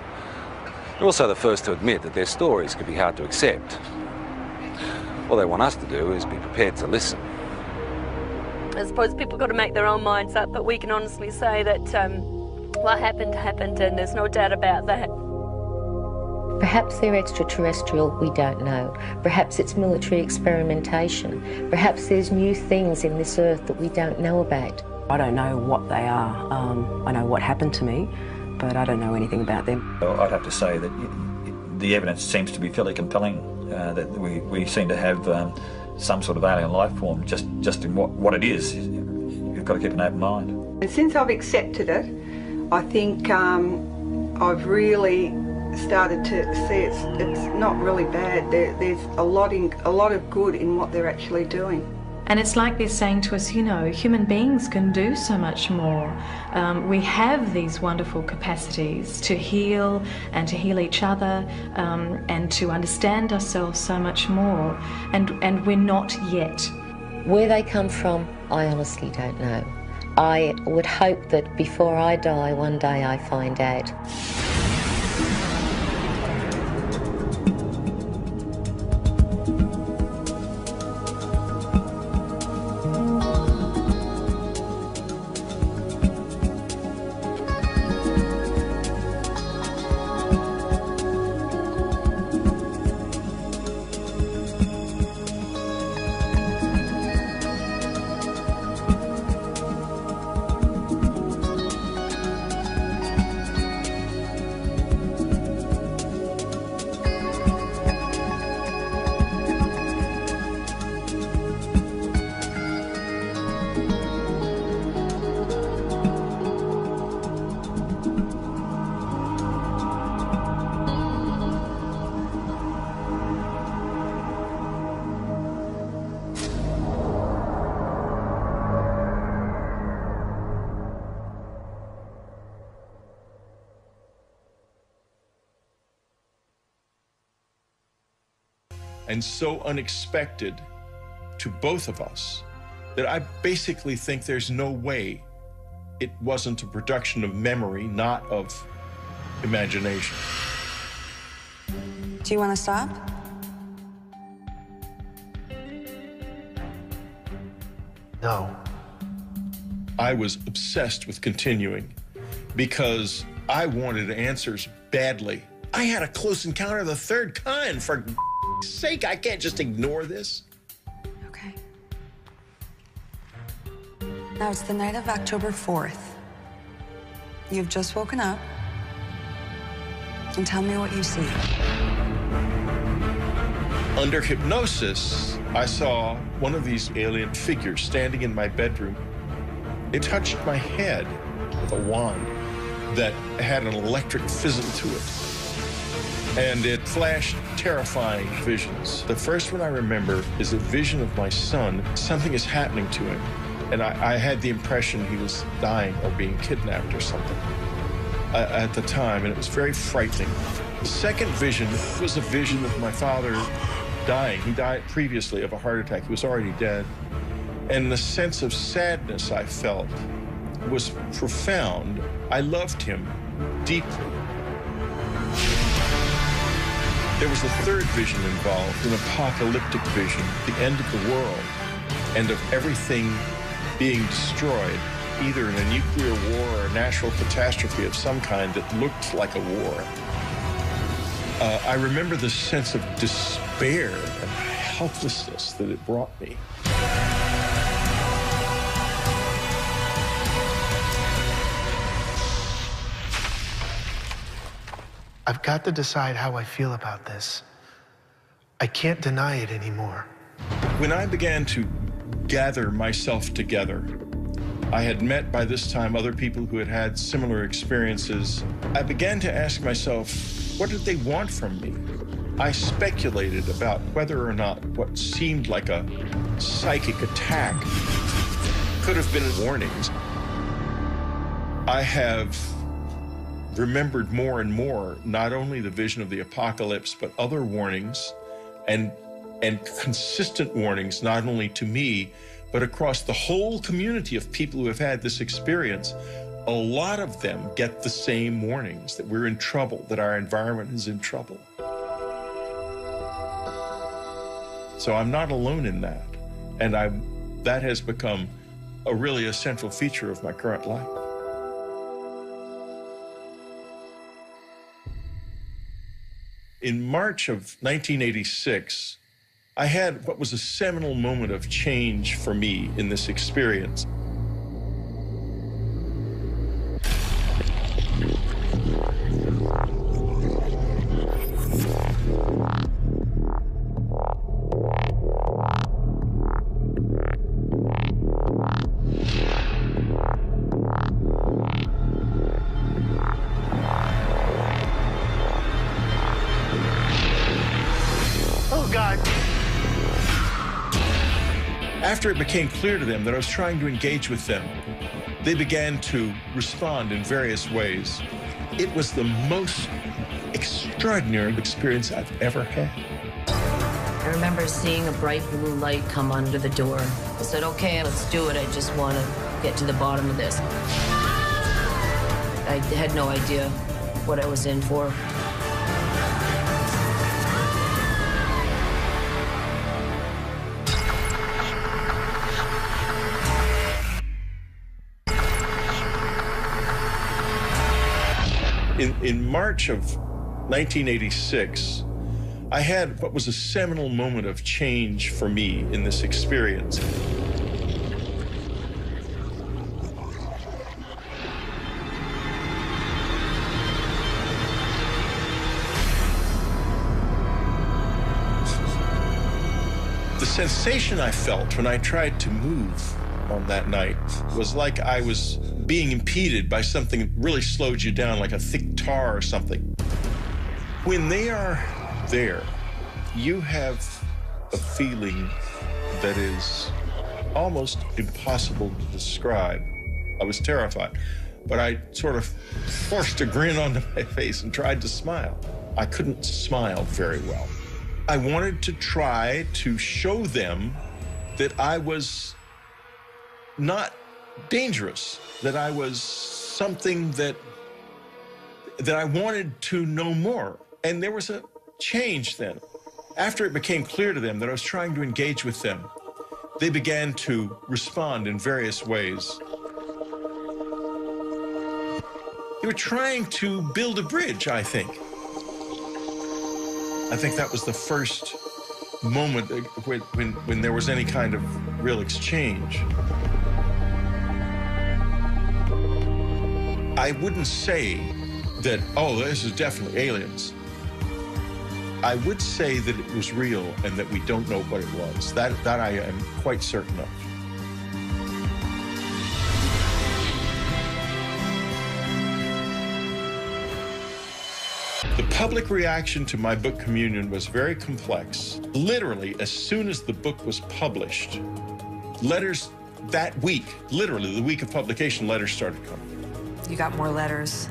They're also the first to admit that their stories could be hard to accept. All they want us to do is be prepared to listen. I suppose people got to make their own minds up, but we can honestly say that what happened, happened, and there's no doubt about that. Perhaps they're extraterrestrial, we don't know. Perhaps it's military experimentation. Perhaps there's new things in this earth that we don't know about. I don't know what they are. I know what happened to me, but I don't know anything about them. Well, I'd have to say that the evidence seems to be fairly compelling, that we seem to have some sort of alien life form just in what it is. You've got to keep an open mind. And since I've accepted it, I think I've really started to see it's not really bad. There's a lot of good in what they're actually doing. And it's like they're saying to us, you know, human beings can do so much more. We have these wonderful capacities to heal and to heal each other and to understand ourselves so much more. And we're not yet. Where they come from, I honestly don't know. I would hope that before I die, one day I find out. and so unexpected to both of us that I basically think there's no way it wasn't a production of memory, not of imagination. Do you want to stop? No. I was obsessed with continuing because I wanted answers badly. I had a close encounter of the third kind. For sake, I can't just ignore this. Okay. Now it's the night of October 4th. You've just woken up. And tell me what you see. Under hypnosis, I saw one of these alien figures standing in my bedroom. It touched my head with a wand that had an electric fizzle to it. And it flashed terrifying visions. The first one I remember is a vision of my son. Something is happening to him. And I had the impression he was dying or being kidnapped or something at the time, and it was very frightening. The second vision was a vision of my father dying. He died previously of a heart attack. He was already dead. And the sense of sadness I felt was profound. I loved him deeply. There was a third vision involved, an apocalyptic vision, the end of the world, and of everything being destroyed, either in a nuclear war or a natural catastrophe of some kind that looked like a war. I remember the sense of despair and helplessness that it brought me. I've got to decide how I feel about this. I can't deny it anymore. When I began to gather myself together, I had met by this time other people who had had similar experiences. I began to ask myself, what did they want from me? I speculated about whether or not what seemed like a psychic attack could have been warnings. I have remembered more and more not only the vision of the apocalypse, but other warnings and consistent warnings, not only to me, but across the whole community of people who have had this experience. A lot of them get the same warnings, that we're in trouble, that our environment is in trouble. So I'm not alone in that. And that has become a really central feature of my current life. In March of 1986, I had what was a seminal moment of change for me in this experience. Oh, God. After it became clear to them that I was trying to engage with them, they began to respond in various ways. It was the most extraordinary experience I've ever had. I remember seeing a bright blue light come under the door. I said, okay, let's do it. I just want to get to the bottom of this. I had no idea what I was in for. In March of 1986, I had what was a seminal moment of change for me in this experience. The sensation I felt when I tried to move on that night was like I was being impeded by something that really slowed you down, like a thick tar or something. When they are there, you have a feeling that is almost impossible to describe. I was terrified, but I sort of forced a grin onto my face and tried to smile. I couldn't smile very well. I wanted to try to show them that I was not dangerous, that I was something that I wanted to know more. And there was a change then. After it became clear to them that I was trying to engage with them, they began to respond in various ways. They were trying to build a bridge, I think. I think that was the first moment when there was any kind of real exchange. I wouldn't say that, oh, this is definitely aliens. I would say that it was real and that we don't know what it was. That I am quite certain of. The public reaction to my book Communion was very complex. Literally, as soon as the book was published, letters that week, literally the week of publication, letters started coming. You got more letters.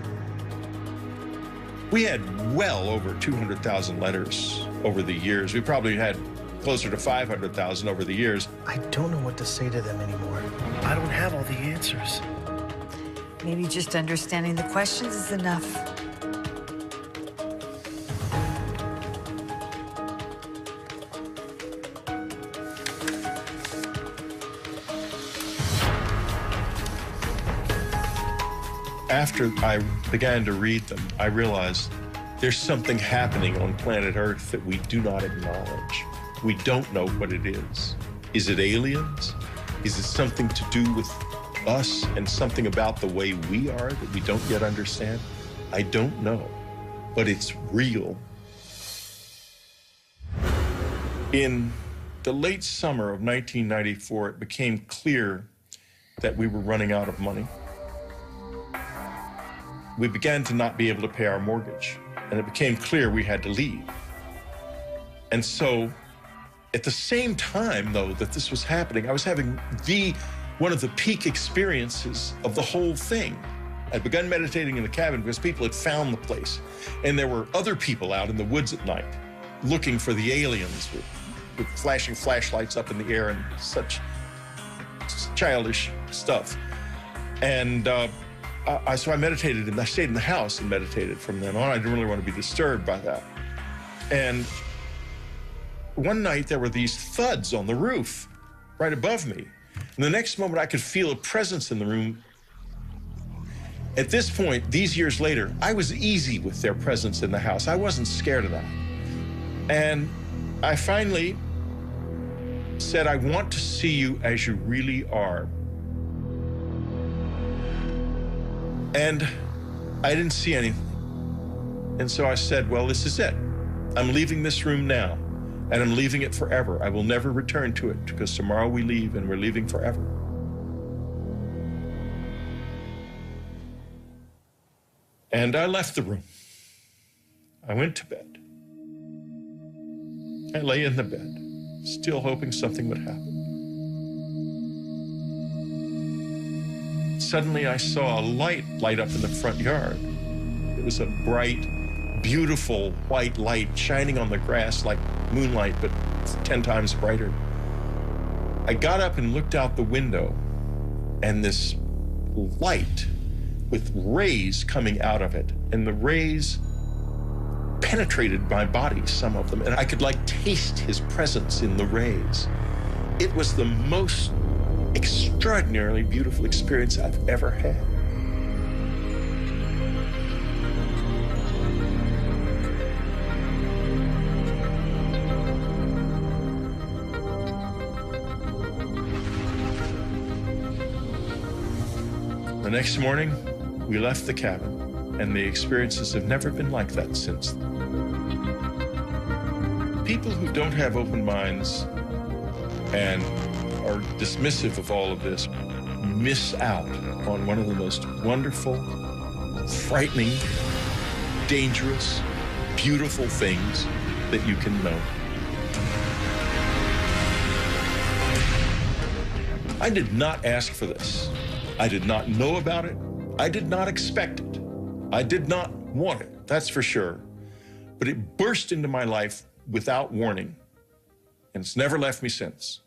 We had well over 200,000 letters over the years. We probably had closer to 500,000 over the years. I don't know what to say to them anymore. I don't have all the answers. Maybe just understanding the questions is enough. After I began to read them, I realized there's something happening on planet Earth that we do not acknowledge. We don't know what it is. Is it aliens? Is it something to do with us and something about the way we are that we don't yet understand? I don't know, but it's real. In the late summer of 1994, it became clear that we were running out of money. We began to not be able to pay our mortgage, and it became clear we had to leave. And so, at the same time, though, that this was happening, I was having one of the peak experiences of the whole thing. I'd begun meditating in the cabin because people had found the place, and there were other people out in the woods at night looking for the aliens with flashing flashlights up in the air and such childish stuff. And so I meditated, and I stayed in the house and meditated from then on. I didn't really want to be disturbed by that. And one night there were these thuds on the roof right above me. And the next moment I could feel a presence in the room. At this point, these years later, I was easy with their presence in the house. I wasn't scared of that. And I finally said, I want to see you as you really are. And I didn't see anything. And so I said, well, this is it. I'm leaving this room now, and I'm leaving it forever. I will never return to it, because tomorrow we leave, and we're leaving forever. And I left the room. I went to bed. I lay in the bed, still hoping something would happen. Suddenly I saw a light up in the front yard. It was a bright, beautiful white light shining on the grass like moonlight, but 10 times brighter. I got up and looked out the window, and this light with rays coming out of it, and the rays penetrated my body, some of them, and I could like taste his presence in the rays. It was the most extraordinarily beautiful experience I've ever had. The next morning, we left the cabin, and the experiences have never been like that since. People who don't have open minds and are dismissive of all of this miss out on one of the most wonderful, frightening, dangerous, beautiful things that you can know. I did not ask for this. I did not know about it. I did not expect it. I did not want it, that's for sure. But it burst into my life without warning, and it's never left me since.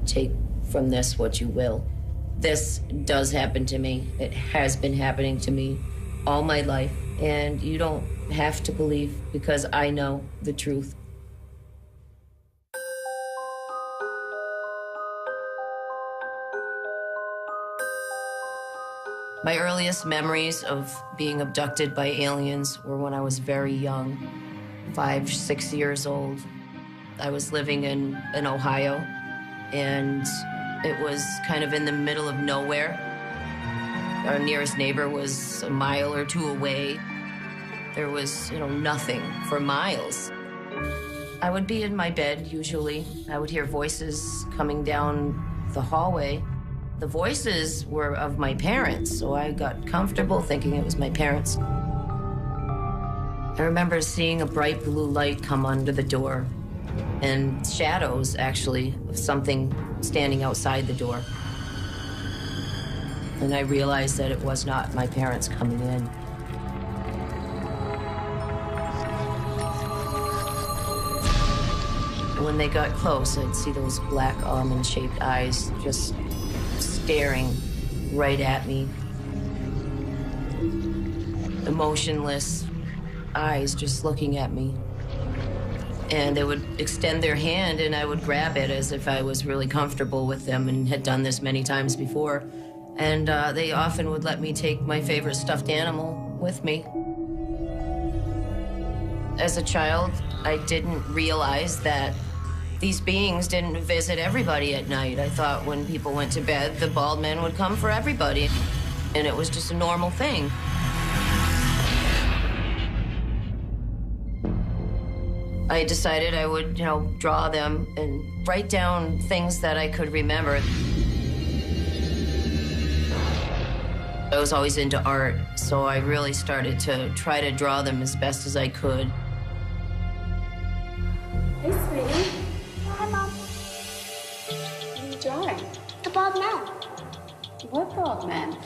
Take from this what you will. This does happen to me. It has been happening to me all my life, and you don't have to believe because I know the truth. My earliest memories of being abducted by aliens were when I was very young, 5, 6 years old. I was living in Ohio, and it was kind of in the middle of nowhere. Our nearest neighbor was a mile or two away. There was, nothing for miles. I would be in my bed, usually. I would hear voices coming down the hallway. The voices were of my parents, so I got comfortable thinking it was my parents. I remember seeing a bright blue light come under the door, and shadows, actually, of something standing outside the door. And I realized that it was not my parents coming in. When they got close, I'd see those black almond-shaped eyes just staring right at me. Emotionless eyes just looking at me. And they would extend their hand and I would grab it as if I was really comfortable with them and had done this many times before. And they often would let me take my favorite stuffed animal with me. As a child, I didn't realize that these beings didn't visit everybody at night. I thought when people went to bed, the bald man would come for everybody. And it was just a normal thing. I decided I would, draw them and write down things that I could remember. I was always into art, so I really started to try to draw them as best as I could. Hey, sweetie. Hi, Mom. What are you drawing? The bald men. What bald men?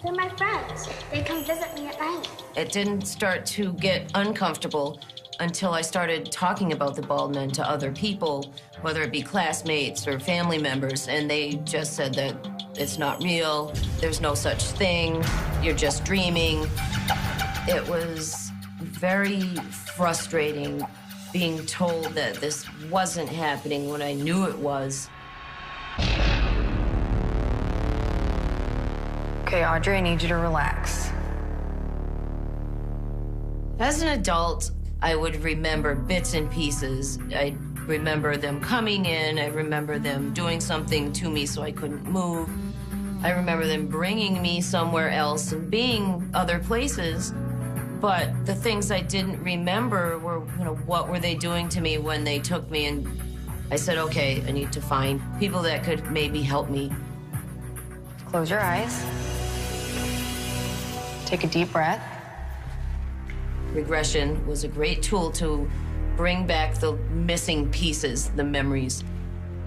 They're my friends. They come visit me at night. It didn't start to get uncomfortable until I started talking about the bald men to other people, whether it be classmates or family members, and they just said that it's not real, there's no such thing, you're just dreaming. It was very frustrating being told that this wasn't happening when I knew it was. Okay, Audrey, I need you to relax. As an adult, I would remember bits and pieces. I remember them coming in. I remember them doing something to me so I couldn't move. I remember them bringing me somewhere else and being other places. But the things I didn't remember were, what were they doing to me when they took me? And I said, okay, I need to find people that could maybe help me. Close your eyes. Take a deep breath. Regression was a great tool to bring back the missing pieces, the memories.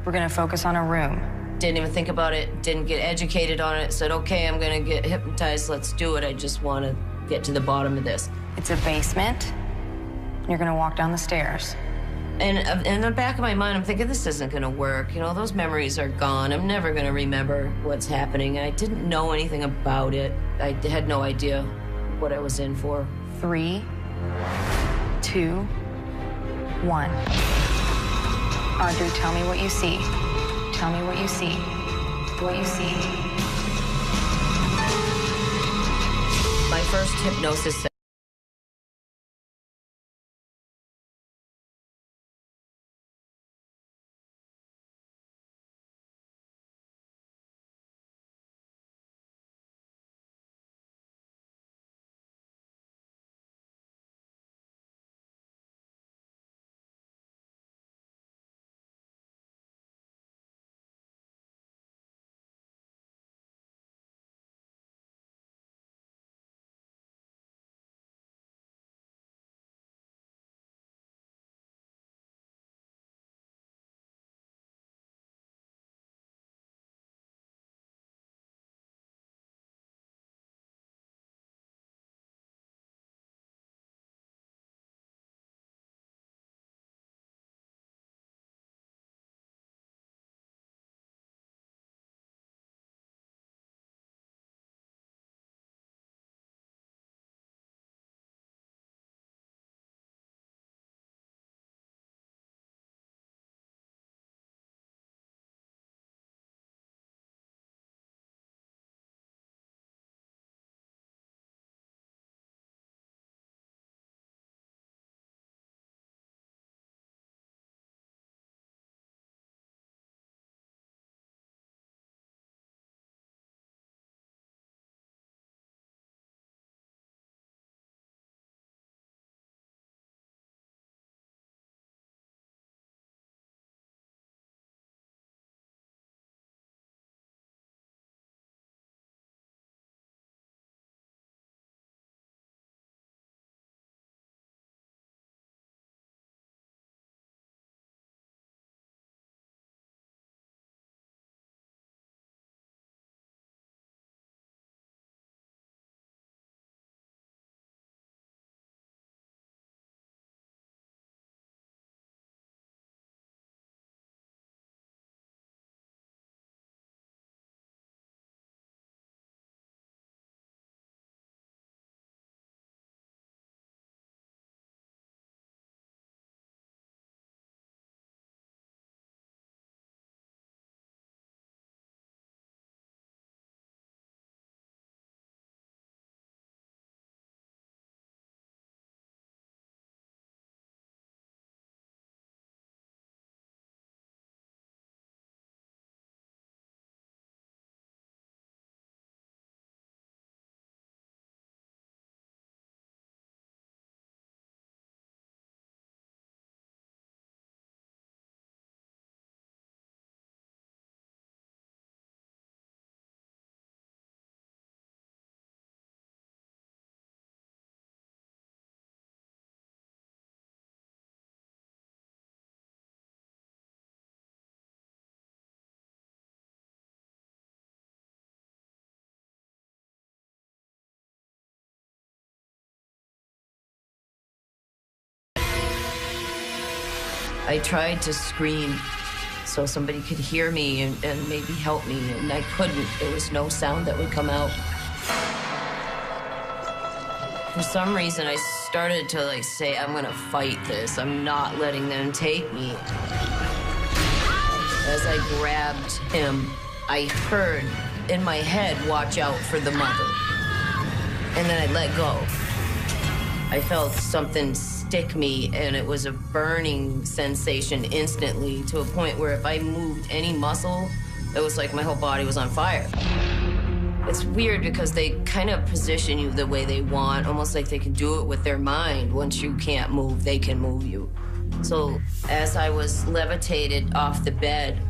We're gonna focus on a room. Didn't even think about it, didn't get educated on it, said, okay, I'm gonna get hypnotized, let's do it. I just wanna get to the bottom of this. It's a basement. You're gonna walk down the stairs. And in the back of my mind, I'm thinking, this isn't gonna work. Those memories are gone. I'm never gonna remember what's happening. I didn't know anything about it. I had no idea what I was in for. 3, 2, 1. Audrey, tell me what you see. Tell me what you see. What you see. My first hypnosis I tried to scream so somebody could hear me and maybe help me, and I couldn't. There was no sound that would come out. For some reason, I started to like say, I'm gonna fight this. I'm not letting them take me. As I grabbed him, I heard in my head, watch out for the mother. And then I let go. I felt something stick me, and it was a burning sensation instantly, to a point where if I moved any muscle, it was like my whole body was on fire. It's weird because they kind of position you the way they want, almost like they can do it with their mind. Once you can't move, they can move you. So as I was levitated off the bed,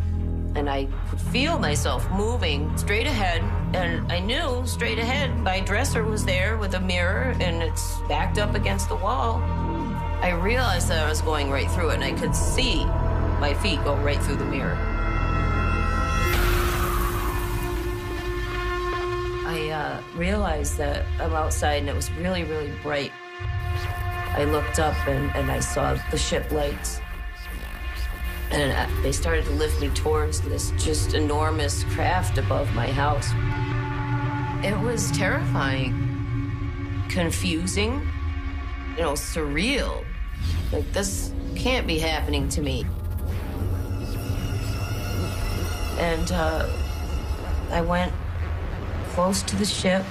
and I could feel myself moving straight ahead, and I knew straight ahead my dresser was there with a mirror, and it's backed up against the wall. I realized that I was going right through it, and I could see my feet go right through the mirror. I realized that I'm outside, and it was really, really bright. I looked up, and I saw the ship lights. And they started to lift me towards this just enormous craft above my house. It was terrifying, confusing, you know, surreal. Like, this can't be happening to me. And I went close to the ship.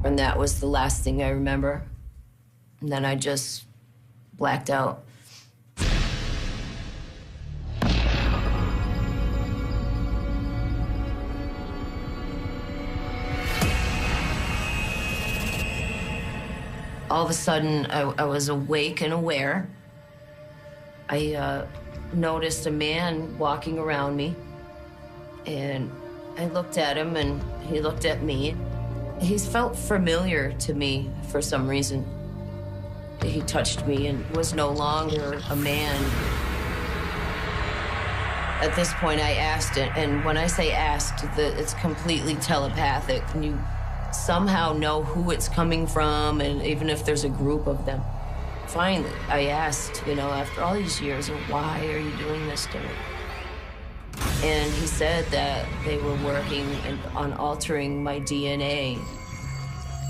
And that was the last thing I remember. And then I just blacked out. All of a sudden, I was awake and aware. I noticed a man walking around me, and I looked at him, and he looked at me. He's felt familiar to me for some reason. He touched me and was no longer a man. At this point, I asked it, and when I say asked, it's completely telepathic. And you somehow know who it's coming from, and even if there's a group of them. Finally, I asked, you know, after all these years, why are you doing this to me? And he said that they were working on altering my DNA.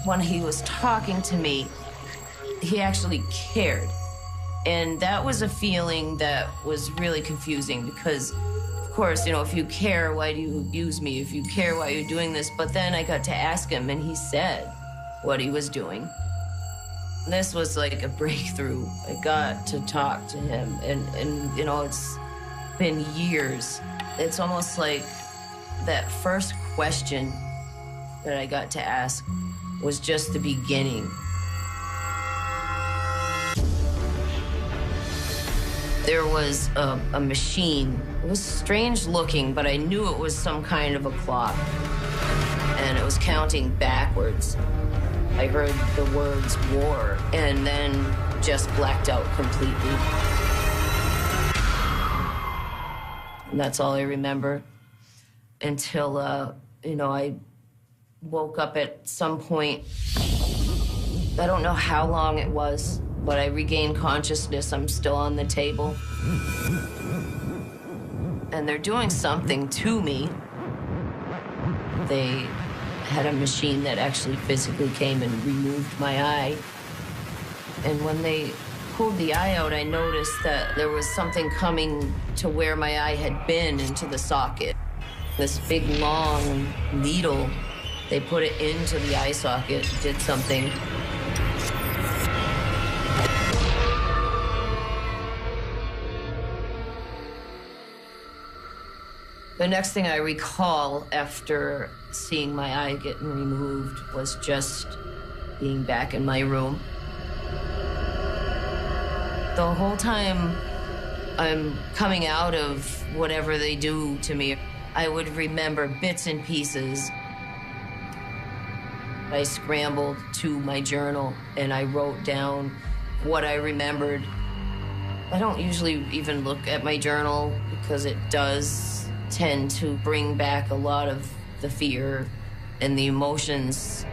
When he was talking to me, he actually cared. And that was a feeling that was really confusing because, of course, you know, if you care, why do you abuse me? If you care, why are you doing this? But then I got to ask him, and he said what he was doing. This was like a breakthrough. I got to talk to him, and you know, it's been years. It's almost like that first question that I got to ask was just the beginning. There was a machine. It was strange looking, but I knew it was some kind of a clock. And it was counting backwards. I heard the words war, and then just blacked out completely. And that's all I remember until, you know, I woke up at some point. I don't know how long it was, but I regained consciousness. I'm still on the table. And they're doing something to me. They had a machine that actually physically came and removed my eye. And when they pulled the eye out, I noticed that there was something coming to where my eye had been into the socket. This big, long needle, they put it into the eye socket, did something. The next thing I recall after seeing my eye getting removed was just being back in my room. The whole time I'm coming out of whatever they do to me, I would remember bits and pieces. I scrambled to my journal and I wrote down what I remembered. I don't usually even look at my journal because it does tend to bring back a lot of the fear and the emotions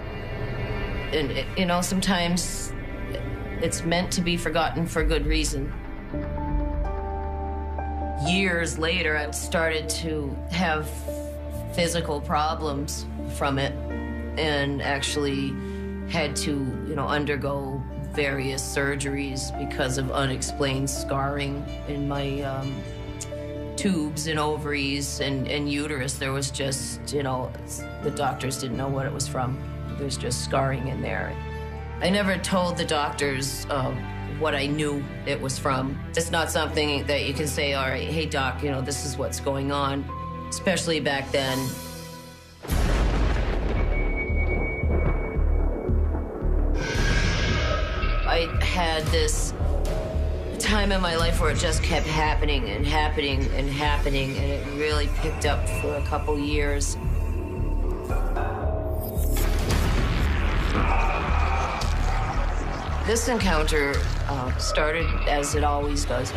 And, you know, sometimes it's meant to be forgotten for good reason. Years later, I started to have physical problems from it and actually had to, you know, undergo various surgeries because of unexplained scarring in my tubes and ovaries and uterus. There was just, you know, the doctors didn't know what it was from. There's just scarring in there. I never told the doctors what I knew it was from. It's not something that you can say, all right, hey doc, you know, this is what's going on, especially back then. I had this time in my life where it just kept happening and happening and happening, and it really picked up for a couple years. This encounter started as it always does.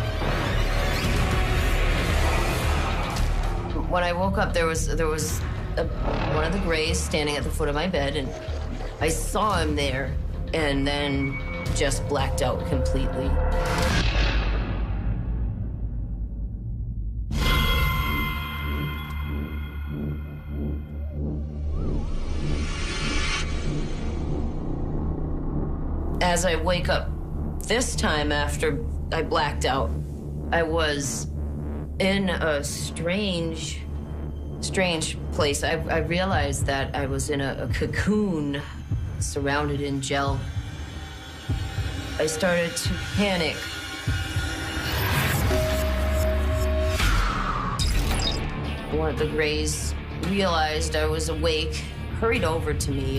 When I woke up, there was one of the Greys standing at the foot of my bed, and I saw him there, and then just blacked out completely. As I wake up this time after I blacked out, I was in a strange place. I realized that I was in a cocoon surrounded in gel. I started to panic. One of the Greys realized I was awake, hurried over to me.